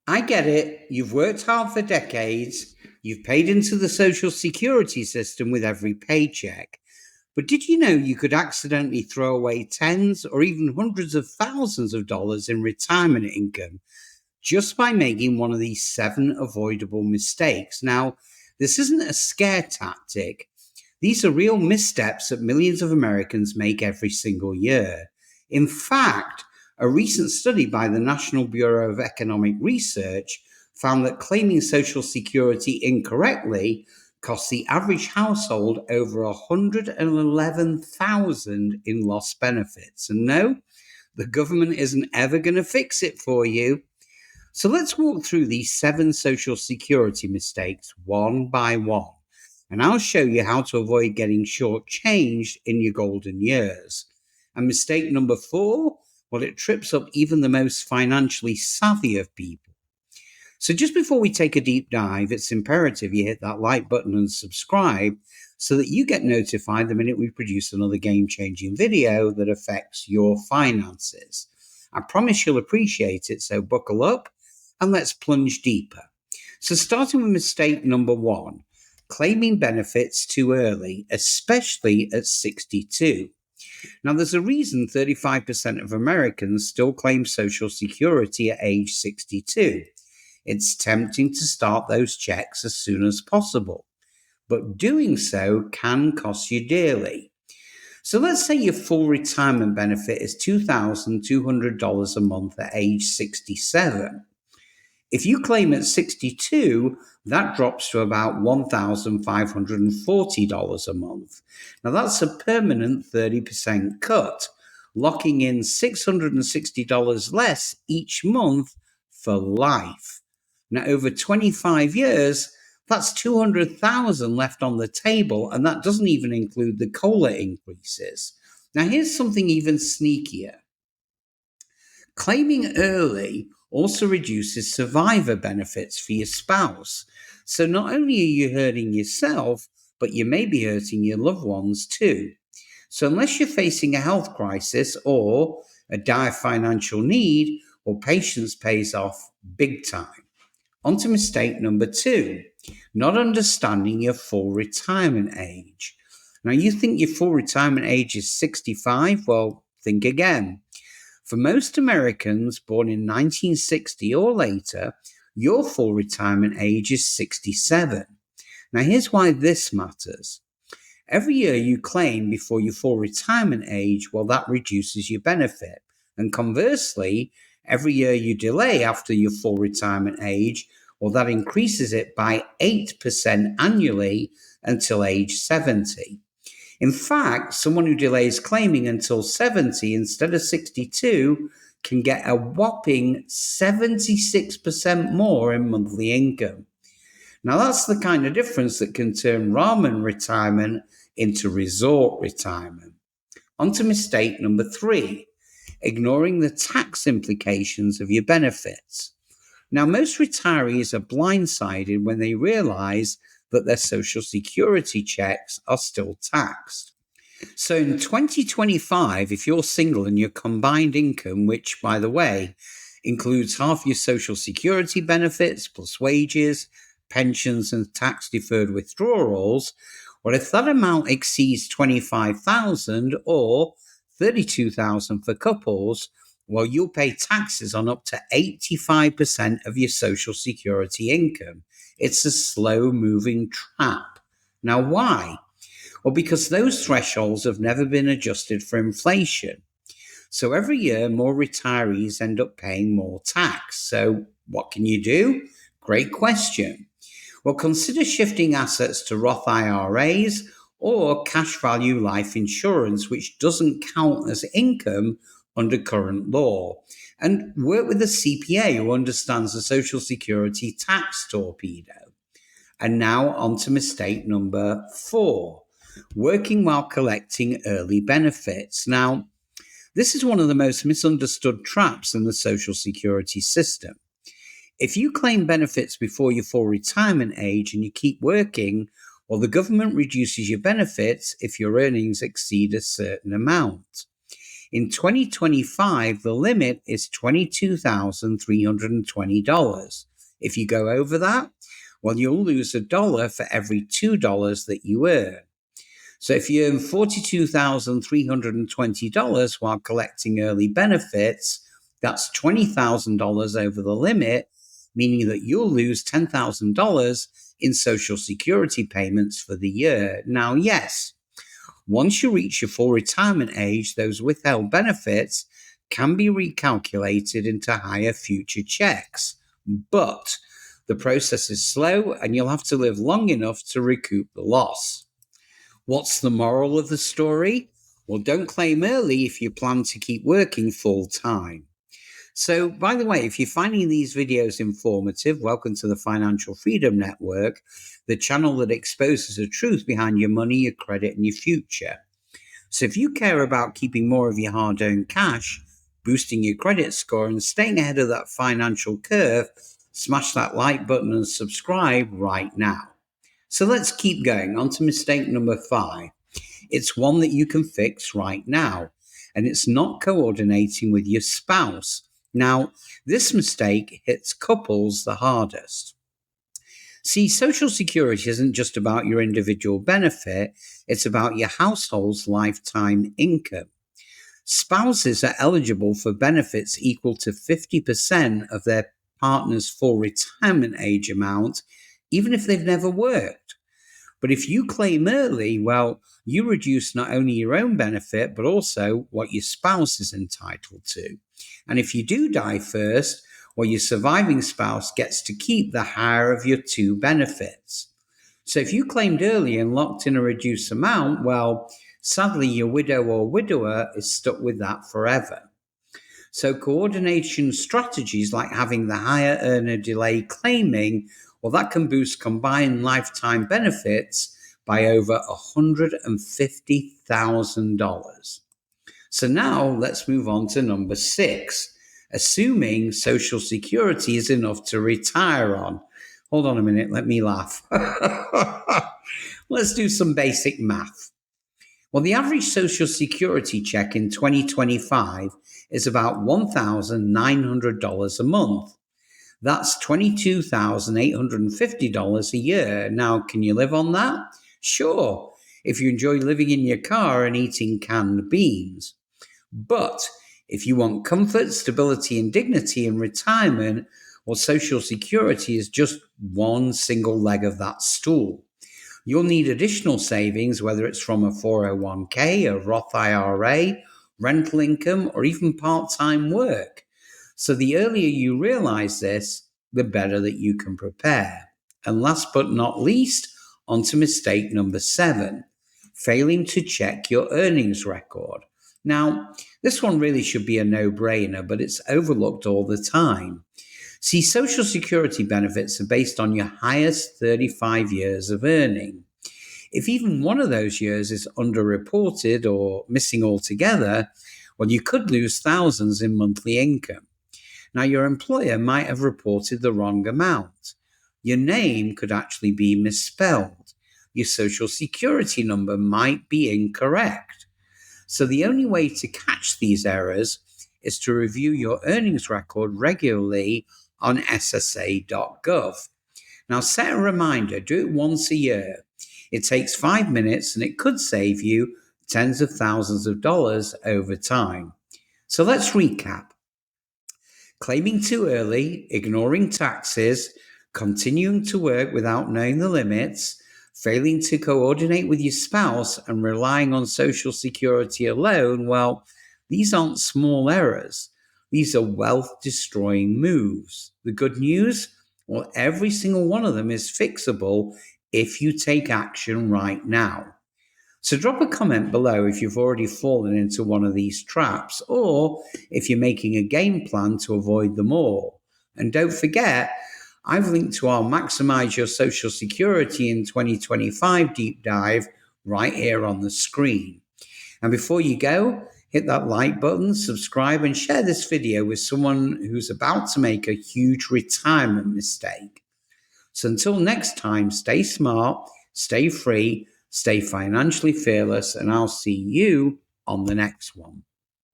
I get it. You've worked hard for decades. You've paid into the social security system with every paycheck. But did you know you could accidentally throw away tens or even hundreds of thousands of dollars in retirement income just by making one of these seven avoidable mistakes? Now, this isn't a scare tactic. These are real missteps that millions of Americans make every single year. In fact, a recent study by the National Bureau of Economic Research found that claiming Social Security incorrectly costs the average household over 111,000 in lost benefits. And no, the government isn't ever going to fix it for you. So let's walk through these seven Social Security mistakes one by one. And I'll show you how to avoid getting shortchanged in your golden years. And mistake number 4, well, it trips up even the most financially savvy of people. So just before we take a deep dive, it's imperative you hit that like button and subscribe so that you get notified the minute we produce another game-changing video that affects your finances. I promise you'll appreciate it, so buckle up and let's plunge deeper. So starting with mistake number 1, claiming benefits too early, especially at 62. Now, there's a reason 35% of Americans still claim Social Security at age 62. It's tempting to start those checks as soon as possible, but doing so can cost you dearly. So let's say your full retirement benefit is $2,200 a month at age 67. If you claim at 62, that drops to about $1,540 a month. Now, that's a permanent 30% cut, locking in $660 less each month for life. Now, over 25 years, that's $200,000 left on the table, and that doesn't even include the COLA increases. Now, here's something even sneakier. Claiming early also reduces survivor benefits for your spouse. So not only are you hurting yourself, but you may be hurting your loved ones too. So unless you're facing a health crisis or a dire financial need, well, patience pays off big time. On to mistake number 2, not understanding your full retirement age. Now, you think your full retirement age is 65? Well, think again. For most Americans born in 1960 or later, your full retirement age is 67. Now, here's why this matters. Every year you claim before your full retirement age, well, that reduces your benefit. And conversely, every year you delay after your full retirement age, well, that increases it by 8% annually until age 70. In fact, someone who delays claiming until 70 instead of 62 can get a whopping 76% more in monthly income. Now, that's the kind of difference that can turn ramen retirement into resort retirement. On to mistake number 3, ignoring the tax implications of your benefits. Now, most retirees are blindsided when they realize that their Social Security checks are still taxed. So in 2025, if you're single and your combined income, which, by the way, includes half your Social Security benefits plus wages, pensions, and tax-deferred withdrawals, well, if that amount exceeds $25,000 or $32,000 for couples, well, you'll pay taxes on up to 85% of your Social Security income. It's a slow-moving trap. Now, why? Well, because those thresholds have never been adjusted for inflation. So every year, more retirees end up paying more tax. So what can you do? Great question. Well, consider shifting assets to Roth IRAs or cash value life insurance, which doesn't count as income under current law, and work with a CPA who understands the Social Security tax torpedo. And now on to mistake number 4, working while collecting early benefits. Now, this is one of the most misunderstood traps in the Social Security system. If you claim benefits before your full retirement age and you keep working, well, the government reduces your benefits if your earnings exceed a certain amount. In 2025, the limit is $22,320. If you go over that, well, you'll lose $1 for every $2 that you earn. So if you earn $42,320 while collecting early benefits, that's $20,000 over the limit, meaning that you'll lose $10,000 in Social Security payments for the year. Now, yes, once you reach your full retirement age, those withheld benefits can be recalculated into higher future checks. But the process is slow and you'll have to live long enough to recoup the loss. What's the moral of the story? Well, don't claim early if you plan to keep working full time. So, by the way, if you're finding these videos informative, welcome to the Financial Freedom Network, the channel that exposes the truth behind your money, your credit, and your future. So if you care about keeping more of your hard-earned cash, boosting your credit score, and staying ahead of that financial curve, smash that like button and subscribe right now. So let's keep going. On to mistake number 5. It's one that you can fix right now, and it's not coordinating with your spouse. Now, this mistake hits couples the hardest. See, Social Security isn't just about your individual benefit, it's about your household's lifetime income. Spouses are eligible for benefits equal to 50% of their partner's full retirement age amount, even if they've never worked. But if you claim early, well, you reduce not only your own benefit, but also what your spouse is entitled to. And if you do die first, well, your surviving spouse gets to keep the higher of your two benefits. So if you claimed early and locked in a reduced amount, well, sadly, your widow or widower is stuck with that forever. So coordination strategies like having the higher earner delay claiming, well, that can boost combined lifetime benefits by over $150,000. So now let's move on to number 6, assuming Social Security is enough to retire on. Hold on a minute, let me laugh. Let's do some basic math. Well, the average Social Security check in 2025 is about $1,900 a month. That's $22,850 a year. Now, can you live on that? Sure, if you enjoy living in your car and eating canned beans. But if you want comfort, stability, and dignity in retirement, well, Social Security is just one single leg of that stool. You'll need additional savings, whether it's from a 401k, a Roth IRA, rental income, or even part-time work. So the earlier you realize this, the better that you can prepare. And last but not least, on to mistake number 7, failing to check your earnings record. Now, this one really should be a no-brainer, but it's overlooked all the time. See, Social Security benefits are based on your highest 35 years of earning. If even one of those years is underreported or missing altogether, well, you could lose thousands in monthly income. Now, your employer might have reported the wrong amount. Your name could actually be misspelled. Your Social Security number might be incorrect. So the only way to catch these errors is to review your earnings record regularly on ssa.gov. Now, set a reminder, do it once a year. It takes 5 minutes and it could save you tens of thousands of dollars over time. So let's recap. Claiming too early, ignoring taxes, continuing to work without knowing the limits, failing to coordinate with your spouse, and relying on Social Security alone, well, these aren't small errors. These are wealth-destroying moves. The good news? Well, every single one of them is fixable if you take action right now. So drop a comment below if you've already fallen into one of these traps, or if you're making a game plan to avoid them all. And don't forget, I've linked to our Maximize Your Social Security in 2025 deep dive right here on the screen. And before you go, hit that like button, subscribe, and share this video with someone who's about to make a huge retirement mistake. So until next time, stay smart, stay free, stay financially fearless, and I'll see you on the next one.